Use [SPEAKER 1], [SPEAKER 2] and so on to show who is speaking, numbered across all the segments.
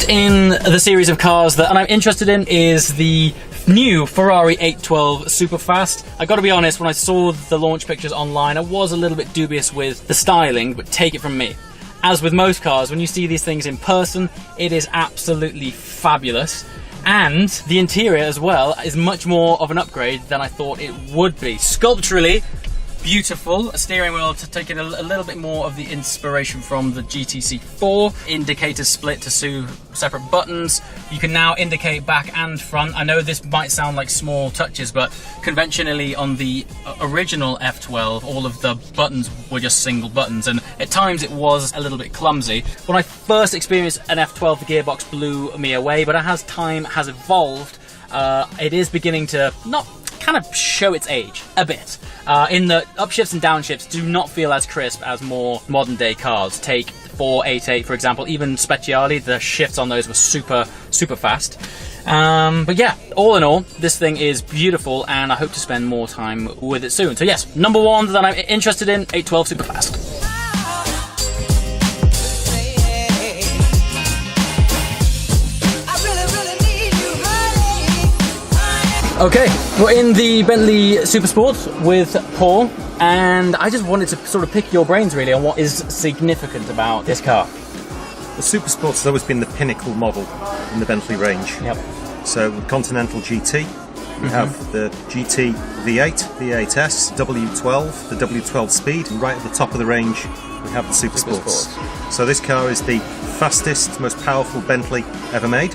[SPEAKER 1] in the series of cars that I'm interested in is the new Ferrari 812 Superfast. I gotta be honest, when I saw the launch pictures online, I was a little bit dubious with the styling, but take it from me. As with most cars, when you see these things in person, it is absolutely fabulous. And the interior as well is much more of an upgrade than I thought it would be. Sculpturally, beautiful. A steering wheel to take it a little bit more of the inspiration from the GTC4. Indicators split to two separate buttons. You can now indicate back and front. I know this might sound like small touches, but conventionally on the original F12, all of the buttons were just single buttons, and at times it was a little bit clumsy. When I first experienced an F12, the gearbox blew me away, but as time has evolved, it is beginning to not kind of show its age a bit. In the upshifts and downshifts do not feel as crisp as more modern day cars. Take 488 for example, even Speciale, the shifts on those were super fast. But yeah, all in all, this thing is beautiful and I hope to spend more time with it soon. So yes, number one that I'm interested in, 812 Superfast. Okay, we're in the Bentley Supersport with Paul, and I just wanted to sort of pick your brains really on what is significant about this car.
[SPEAKER 2] The Supersport has always been the pinnacle model in the Bentley range.
[SPEAKER 1] Yep.
[SPEAKER 2] So with Continental GT, we have the GT V8, V8S, W12, the W12 Speed, and right at the top of the range we have the Supersports. So this car is the fastest, most powerful Bentley ever made.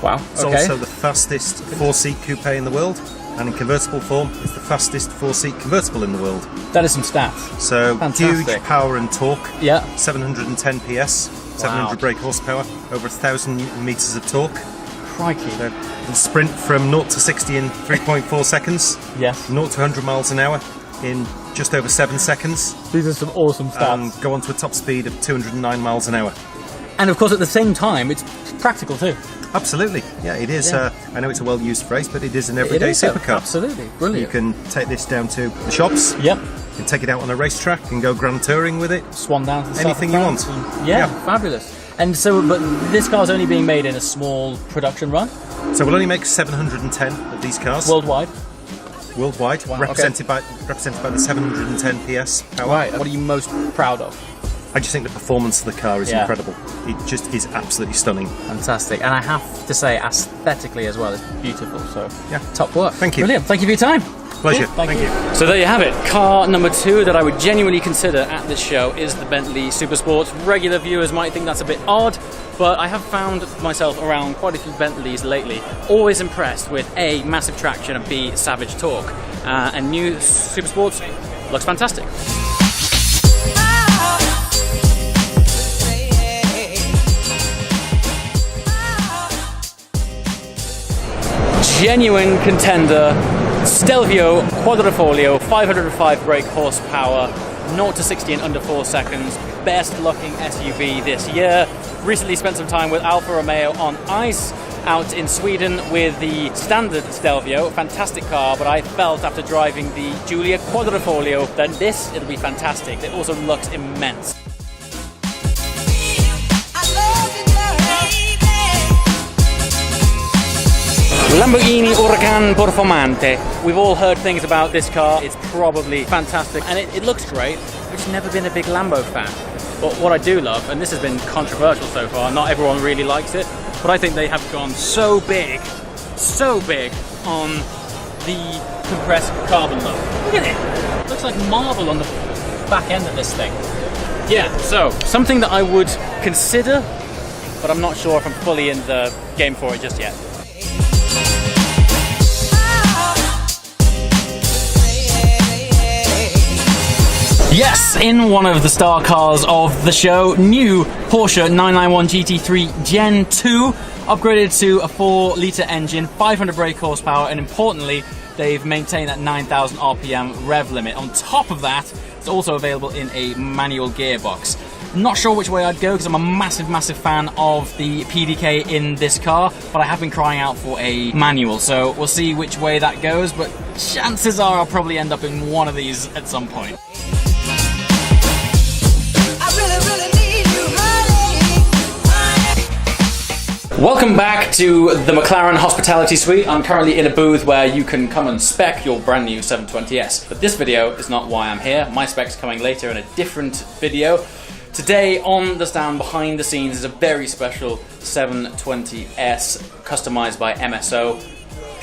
[SPEAKER 1] Wow.
[SPEAKER 2] It's also the fastest four-seat coupe in the world, and in convertible form, it's the fastest four-seat convertible in the world.
[SPEAKER 1] That is some stats.
[SPEAKER 2] So
[SPEAKER 1] fantastic.
[SPEAKER 2] Huge power and torque.
[SPEAKER 1] Yeah.
[SPEAKER 2] 710 PS, 700 brake horsepower, over 1,000 Newton meters of torque.
[SPEAKER 1] Crikey.
[SPEAKER 2] The sprint from 0 to 60 in 3.4 seconds.
[SPEAKER 1] Yes.
[SPEAKER 2] 0 to 100 miles an hour in just over 7 seconds.
[SPEAKER 1] These are some awesome stats.
[SPEAKER 2] And go on to a top speed of 209 miles an hour.
[SPEAKER 1] And of course, at the same time, it's practical too.
[SPEAKER 2] Absolutely, yeah, it is.
[SPEAKER 1] Yeah.
[SPEAKER 2] I know it's a well-used phrase, but it is an everyday supercar.
[SPEAKER 1] Absolutely, brilliant.
[SPEAKER 2] You can take this down to the shops.
[SPEAKER 1] Yep.
[SPEAKER 2] You can take it out on a racetrack and go grand touring with it.
[SPEAKER 1] Swan down to the
[SPEAKER 2] anything you want.
[SPEAKER 1] Yeah, fabulous. And so, but this car's only being made in a small production run.
[SPEAKER 2] So we'll only make 710 of these cars
[SPEAKER 1] worldwide.
[SPEAKER 2] Worldwide,
[SPEAKER 1] wow,
[SPEAKER 2] represented by the 710 PS power.
[SPEAKER 1] Right. What are you most proud of?
[SPEAKER 2] I just think the performance of the car is incredible. It just is absolutely stunning.
[SPEAKER 1] Fantastic. And I have to say, aesthetically as well, it's beautiful. So,
[SPEAKER 2] yeah,
[SPEAKER 1] top work.
[SPEAKER 2] Thank you.
[SPEAKER 1] Brilliant. Thank you for your time.
[SPEAKER 2] Pleasure.
[SPEAKER 1] Cool. Thank you. So there you have it. Car number 2 that I would genuinely consider at this show is the Bentley Supersport. Regular viewers might think that's a bit odd, but I have found myself around quite a few Bentleys lately, always impressed with A, massive traction, and B, savage torque. And new Supersports looks fantastic. Genuine contender, Stelvio Quadrifoglio, 505 brake horsepower, 0 to 60 in under 4 seconds, best looking SUV this year. Recently spent some time with Alfa Romeo on ice out in Sweden with the standard Stelvio, fantastic car, but I felt after driving the Giulia Quadrifoglio that it'll be fantastic. It also looks immense. Lamborghini Huracan Performante. We've all heard things about this car. It's probably fantastic and it looks great. I've just never been a big Lambo fan. But what I do love, and this has been controversial so far, not everyone really likes it, but I think they have gone so big on the compressed carbon look. Look at it. It looks like marble on the back end of this thing. Yeah, so something that I would consider, but I'm not sure if I'm fully in the game for it just yet. Yes, in one of the star cars of the show, new Porsche 991 GT3 Gen 2, upgraded to a 4-litre engine, 500 brake horsepower, and importantly, they've maintained that 9,000 RPM rev limit. On top of that, it's also available in a manual gearbox. Not sure which way I'd go because I'm a massive fan of the PDK in this car, but I have been crying out for a manual, so we'll see which way that goes, but chances are I'll probably end up in one of these at some point. Welcome back to the McLaren Hospitality Suite. I'm currently in a booth where you can come and spec your brand new 720S. But this video is not why I'm here. My spec's coming later in a different video. Today on the stand behind the scenes is a very special 720S customized by MSO.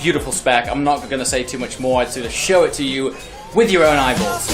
[SPEAKER 1] Beautiful spec. I'm not going to say too much more. I'd sort of show it to you with your own eyeballs.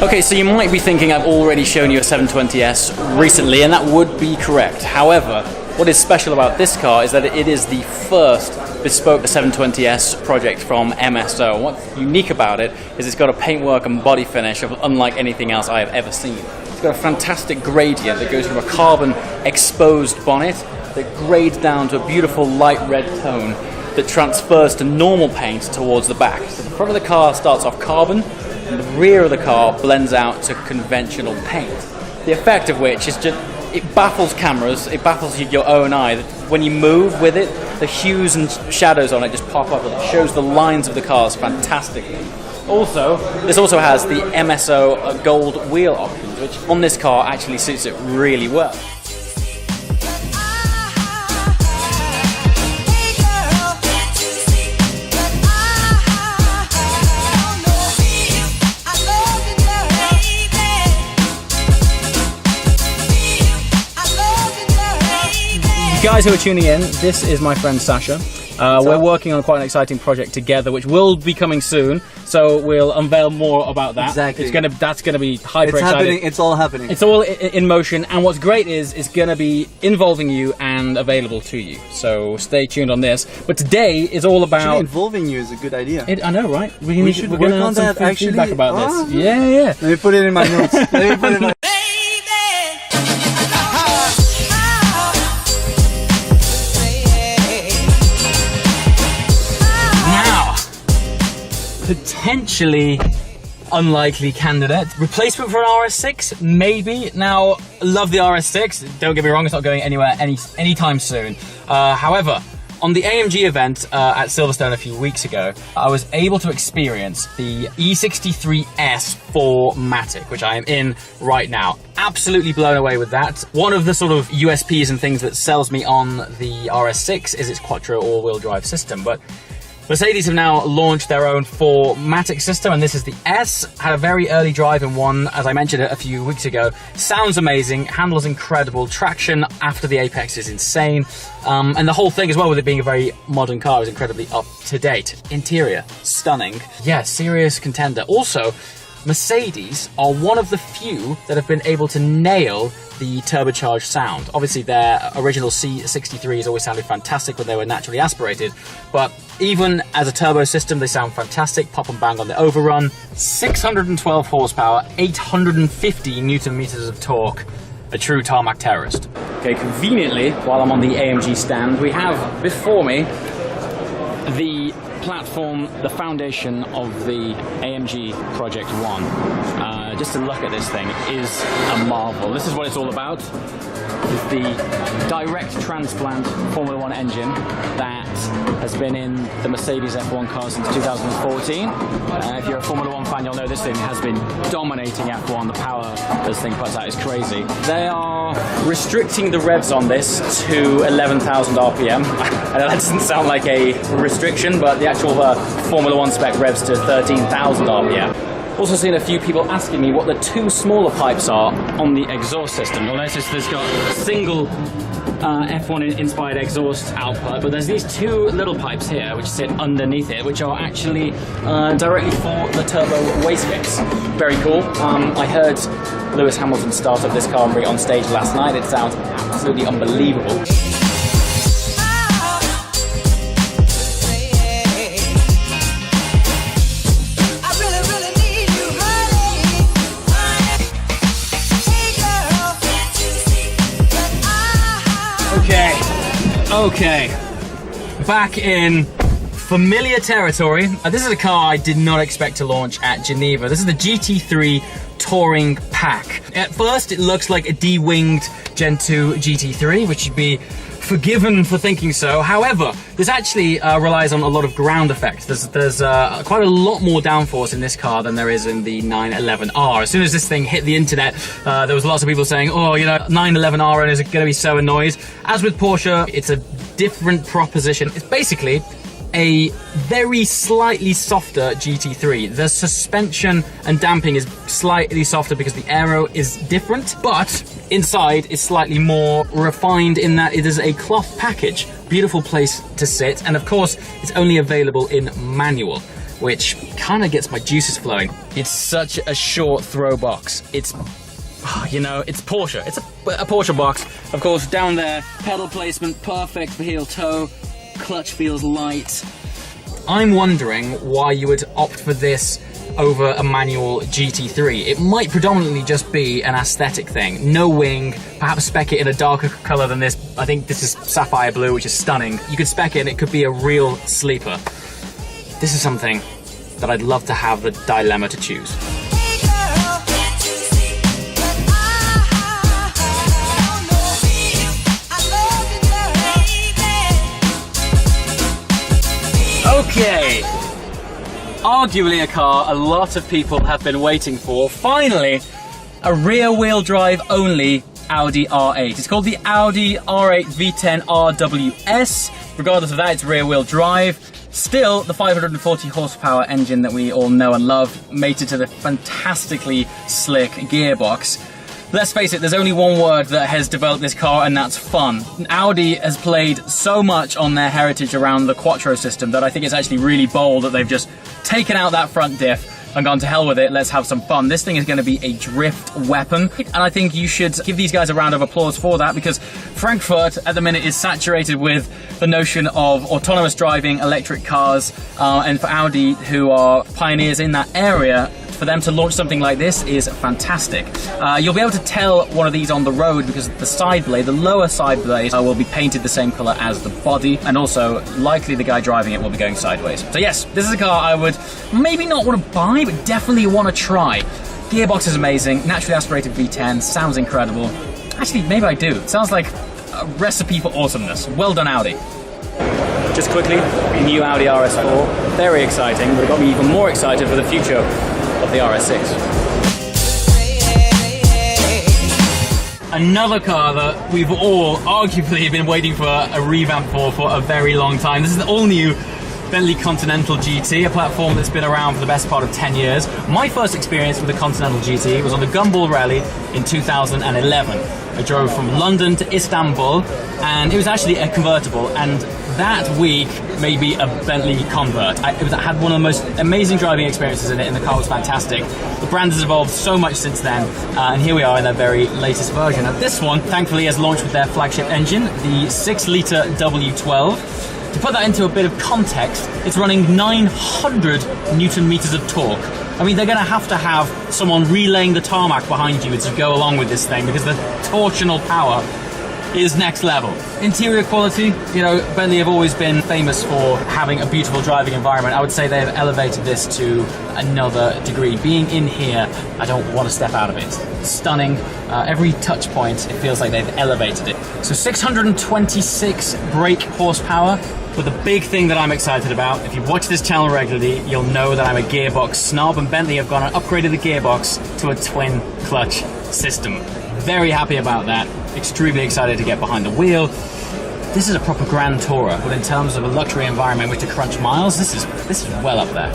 [SPEAKER 1] Okay, so you might be thinking I've already shown you a 720S recently, and that would be correct. However, what is special about this car is that it is the first bespoke 720S project from MSO. And what's unique about it is it's got a paintwork and body finish of unlike anything else I have ever seen. It's got a fantastic gradient that goes from a carbon exposed bonnet that grades down to a beautiful light red tone that transfers to normal paint towards the back. So the front of the car starts off carbon, and the rear of the car blends out to conventional paint. The effect of which is just, it baffles cameras, it baffles your own eye. When you move with it, the hues and shadows on it just pop up and it shows the lines of the cars fantastically. Also, this also has the MSO gold wheel options, which on this car actually suits it really well. Guys who are tuning in, this is my friend Sasha. We're working on quite an exciting project together, which will be coming soon. So we'll unveil more about that.
[SPEAKER 3] Exactly.
[SPEAKER 1] That's gonna be hyper
[SPEAKER 3] It's
[SPEAKER 1] exciting.
[SPEAKER 3] happening. It's all happening.
[SPEAKER 1] It's all in motion, and what's great is it's gonna be involving you and available to you. So stay tuned on this. But today is all about
[SPEAKER 3] Actually, involving you is a good idea.
[SPEAKER 1] I know, right?
[SPEAKER 3] We should work on that. Actually,
[SPEAKER 1] feedback about this. Yeah.
[SPEAKER 3] Let me put it in my notes. Let me put it in my.
[SPEAKER 1] Potentially unlikely candidate. Replacement for an RS6? Maybe. Now, love the RS6. Don't get me wrong, it's not going anywhere anytime soon. However, on the AMG event at Silverstone a few weeks ago, I was able to experience the E63S 4MATIC, which I am in right now. Absolutely blown away with that. One of the sort of USPs and things that sells me on the RS6 is its quattro all-wheel drive system, but Mercedes have now launched their own 4MATIC system, and this is the S. Had a very early drive in one, as I mentioned a few weeks ago. Sounds amazing, handles incredible, traction after the apex is insane, and the whole thing as well, with it being a very modern car, is incredibly up to date. Interior, stunning. Yeah, serious contender. Also, Mercedes are one of the few that have been able to nail the turbocharged sound. Obviously their original C63s always sounded fantastic when they were naturally aspirated, but even as a turbo system they sound fantastic, pop and bang on the overrun. 612 horsepower, 850 newton meters of torque, a true tarmac terrorist. Okay, conveniently, while I'm on the AMG stand, we have before me the platform, the foundation of the AMG Project One. Just to look at this thing is a marvel. This is what it's all about. It's the direct transplant Formula One engine that has been in the Mercedes F1 car since 2014. If you're a Formula One fan, you'll know this thing has been dominating F1. The power this thing puts out is crazy. They are restricting the revs on this to 11,000 RPM. I know that doesn't sound like a restriction, but the actual Formula One spec revs to 13,000 RPM. Also seen a few people asking me what the two smaller pipes are on the exhaust system. You'll notice there's got a single F1 inspired exhaust output, but there's these two little pipes here which sit underneath it, which are actually directly for the turbo wastegates. Very cool. I heard Lewis Hamilton start up this car and bring it on stage last night. It sounds absolutely unbelievable. Okay, back in familiar territory. This is a car I did not expect to launch at Geneva. This is the GT3 touring pack. At first, it looks like a de-winged Gen 2 GT3, which you'd be forgiven for thinking so. However, this actually relies on a lot of ground effects. There's quite a lot more downforce in this car than there is in the 911R. As soon as this thing hit the internet, there was lots of people saying, oh, you know, 911R owners are going to be so annoyed. As with Porsche, it's a different proposition. It's basically a very slightly softer GT3. The suspension and damping is slightly softer because the aero is different, but inside is slightly more refined in that it is a cloth package. Beautiful place to sit, and of course it's only available in manual, which kind of gets my juices flowing. It's such a short throw box. It's, you know, it's Porsche. It's a Porsche box. Of course, down there, pedal placement, perfect for heel toe. Clutch feels light. I'm wondering why you would opt for this over a manual GT3. It might predominantly just be an aesthetic thing. No wing, perhaps spec it in a darker color than this. I think this is sapphire blue, which is stunning. You could spec it and it could be a real sleeper. This is something that I'd love to have the dilemma to choose. Okay, arguably a car a lot of people have been waiting for. Finally, a rear-wheel drive only Audi R8. It's called the Audi R8 V10 RWS. Regardless of that, it's rear-wheel drive. Still, the 540 horsepower engine that we all know and love, mated to the fantastically slick gearbox. Let's face it, there's only one word that has developed this car, and that's fun. Audi has played so much on their heritage around the Quattro system that I think it's actually really bold that they've just taken out that front diff and gone to hell with it, let's have some fun. This thing is going to be a drift weapon, and I think you should give these guys a round of applause for that, because Frankfurt at the minute is saturated with the notion of autonomous driving, electric cars, and for Audi, who are pioneers in that area, for them to launch something like this is fantastic. You'll be able to tell one of these on the road because the side blade, the lower side blade, will be painted the same color as the body, and also likely the guy driving it will be going sideways. So yes, this is a car I would maybe not want to buy, but definitely want to try. Gearbox is amazing, naturally aspirated V10, sounds incredible. Actually, maybe I do. It sounds like a recipe for awesomeness. Well done, Audi. Just quickly, new Audi RS4, very exciting, but it got me even more excited for the future of the RS6. Another car that we've all arguably been waiting for a revamp for a very long time. This is the all-new Bentley Continental GT, a platform that's been around for the best part of 10 years. My first experience with the Continental GT was on the Gumball Rally in 2011. I drove from London to Istanbul, and it was actually a convertible, and that week made me a Bentley convert. I had one of the most amazing driving experiences in it, and the car was fantastic. The brand has evolved so much since then, and here we are in their very latest version. Now this one, thankfully, has launched with their flagship engine, the 6-litre W12. To put that into a bit of context, it's running 900 Newton meters of torque. I mean, they're going to have someone relaying the tarmac behind you as you go along with this thing, because the torsional power is next level. Interior quality, you know, Bentley have always been famous for having a beautiful driving environment. I would say they've elevated this to another degree. Being in here, I don't want to step out of it. It's stunning. Every touch point, it feels like they've elevated it. So 626 brake horsepower. But the big thing that I'm excited about, if you watch this channel regularly, you'll know that I'm a gearbox snob, and Bentley have gone and upgraded the gearbox to a twin clutch system. Very happy about that. Extremely excited to get behind the wheel. This is a proper Grand Tourer, but in terms of a luxury environment with to crunch miles, this is well up there.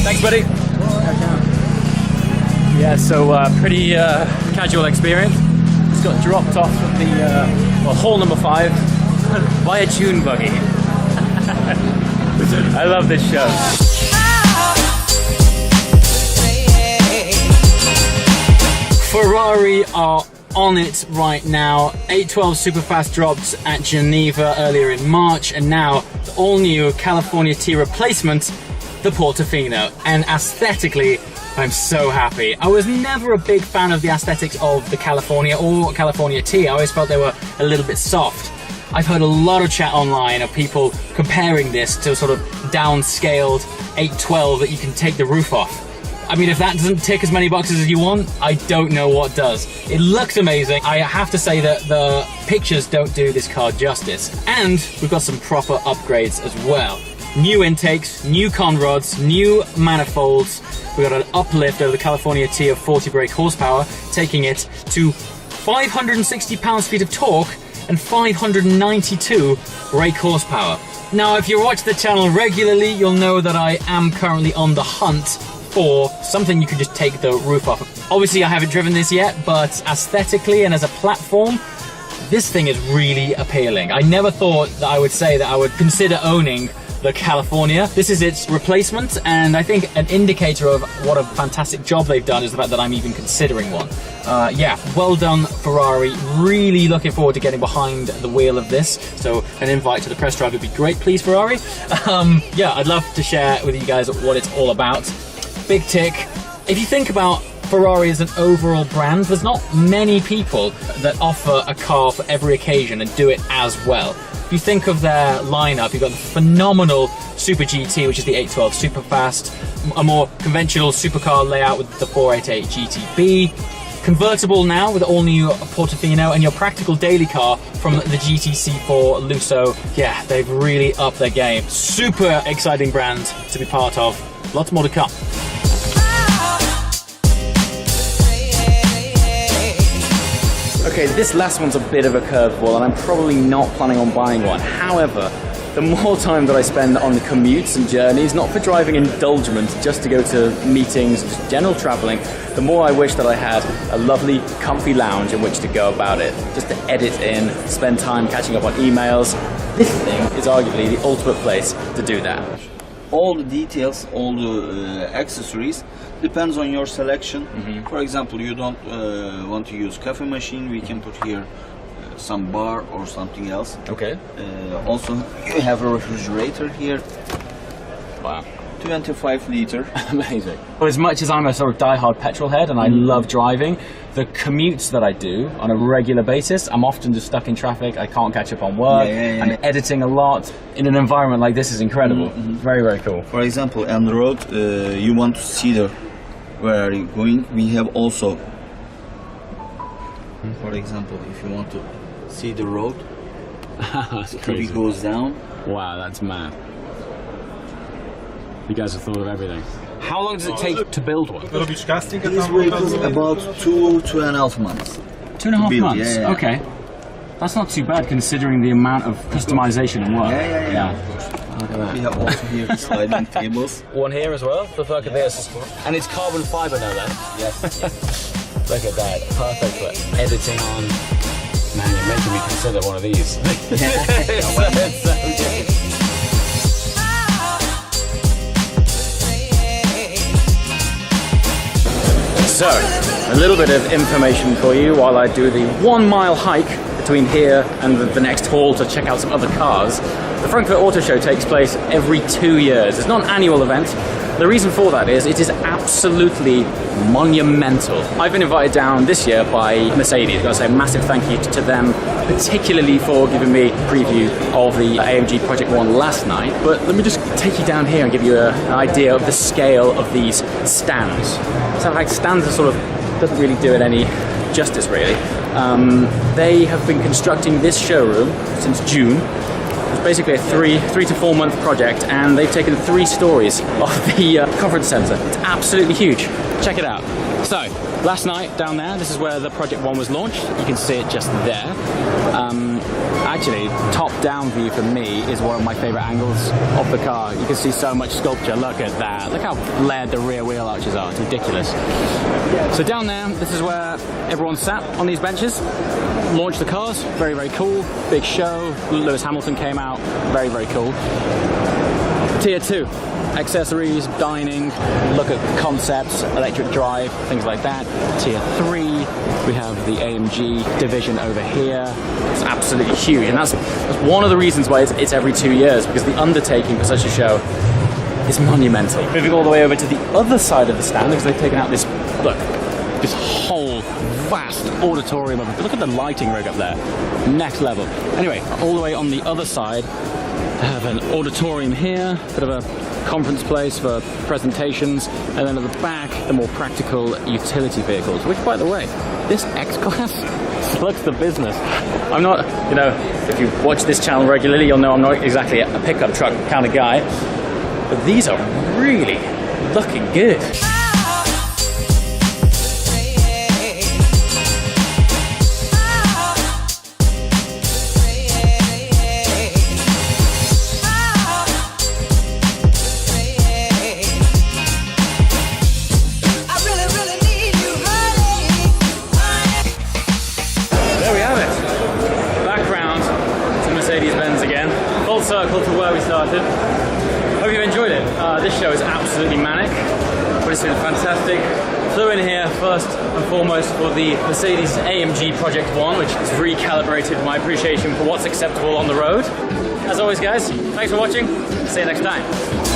[SPEAKER 1] Thanks, buddy. Yeah, so pretty casual experience. Just got dropped off at the hole number 5 by a June buggy. I love this show. Ferrari are on it right now. 812 Superfast dropped at Geneva earlier in March, and now the all-new California T replacement, the Portofino, and aesthetically, I'm so happy. I was never a big fan of the aesthetics of the California or California T. I always felt they were a little bit soft. I've heard a lot of chat online of people comparing this to a sort of downscaled 812 that you can take the roof off. I mean, if that doesn't tick as many boxes as you want, I don't know what does. It looks amazing. I have to say that the pictures don't do this car justice. And we've got some proper upgrades as well. New intakes, new con rods, new manifolds. We've got an uplift over the California T of 40 brake horsepower, taking it to 560 pounds-feet of torque and 592 brake horsepower. Now, if you watch the channel regularly, you'll know that I am currently on the hunt for something you can just take the roof off. Obviously, I haven't driven this yet, but aesthetically and as a platform, this thing is really appealing. I never thought that I would say that I would consider owning the California. This is its replacement, and I think an indicator of what a fantastic job they've done is the fact that I'm even considering one. Yeah, well done, Ferrari. Really looking forward to getting behind the wheel of this. So an invite to the press drive would be great, please, Ferrari. Yeah, I'd love to share with you guys what it's all about. Big tick. If you think about Ferrari as an overall brand, there's not many people that offer a car for every occasion and do it as well. If you think of their lineup, you've got the phenomenal Super GT, which is the 812 Superfast, a more conventional supercar layout with the 488 GTB, convertible now with all new Portofino, and your practical daily car from the GTC4 Lusso. Yeah, they've really upped their game. Super exciting brand to be part of. Lots more to come. Okay, this last one's a bit of a curveball, and I'm probably not planning on buying one. However, the more time that I spend on the commutes and journeys, not for driving indulgence, just to go to meetings, just general traveling, the more I wish that I had a lovely, comfy lounge in which to go about it, just to edit in, spend time catching up on emails. This thing is arguably the ultimate place to do that.
[SPEAKER 4] All the details, all the accessories depends on your selection. For example, you don't want to use coffee machine, we can put here some bar or something else.
[SPEAKER 1] Okay.
[SPEAKER 4] Also, you have a refrigerator here.
[SPEAKER 1] Wow.
[SPEAKER 4] 25 liter.
[SPEAKER 1] Amazing. Well, as much as I'm a sort of die-hard petrol head and I love driving, the commutes that I do on a regular basis, I'm often just stuck in traffic, I can't catch up on work, I'm editing a lot. In an environment like this is incredible. Very, very cool.
[SPEAKER 4] For example, on the road, you want to see where are you going. We have also, for example, if you want to see the road,
[SPEAKER 1] That's
[SPEAKER 4] it
[SPEAKER 1] crazy.
[SPEAKER 4] goes down.
[SPEAKER 1] Wow, that's mad. You guys have thought of everything. How long does it take to build one?
[SPEAKER 4] This vehicle is about 2.5 months.
[SPEAKER 1] 2.5
[SPEAKER 4] build,
[SPEAKER 1] months?
[SPEAKER 4] yeah.
[SPEAKER 1] Okay. That's not too bad considering the amount of customization and work.
[SPEAKER 4] Yeah.
[SPEAKER 1] Look at that.
[SPEAKER 4] We have also here sliding tables.
[SPEAKER 1] One here as well? Look at this. And it's carbon fiber now then?
[SPEAKER 4] Yes.
[SPEAKER 1] Look at that. Perfect for editing on. Man, you're making me consider one of these. It's so good. So, a little bit of information for you while I do the 1 mile hike between here and the next hall to check out some other cars. The Frankfurt Auto Show takes place every 2 years. It's not an annual event. The reason for that is it is absolutely monumental. I've been invited down this year by Mercedes. I've got to say a massive thank you to them, particularly for giving me a preview of the AMG Project One last night. But let me just take you down here and give you an idea of the scale of these stands. So like stands are sort of, doesn't really do it any justice really. They have been constructing this showroom since June. It's basically a three to 4 month project, and they've taken 3 stories of the conference centre. It's absolutely huge. Check it out. So, last night down there, this is where the Project One was launched. You can see it just there. Actually, top-down view for me is one of my favourite angles of the car. You can see so much sculpture. Look at that. Look how flared the rear wheel arches are. It's ridiculous. So down there, this is where everyone sat on these benches. Launched the cars. Very, very cool. Big show. Lewis Hamilton came out. Very, very cool. Tier 2. Accessories, dining, look at concepts, electric drive, things like that. Tier 3, we have the AMG division over here. It's absolutely huge, and that's one of the reasons why it's every 2 years, because the undertaking for such a show is monumental. Moving all the way over to the other side of the stand because they've taken out this, look, this whole vast auditorium of it. Look at the lighting rig up there. Next level. Anyway, all the way on the other side, I have an auditorium here, bit of a conference place for presentations, and then at the back, the more practical utility vehicles, which, by the way, this X-Class slugs the business. I'm not, you know, if you watch this channel regularly, you'll know I'm not exactly a pickup truck kind of guy, but these are really looking good. Circle to where we started. Hope you've enjoyed it. This show is absolutely manic, but it's been fantastic. Flew in here first and foremost for the Mercedes AMG Project One, which has recalibrated my appreciation for what's acceptable on the road. As always, guys, thanks for watching. See you next time.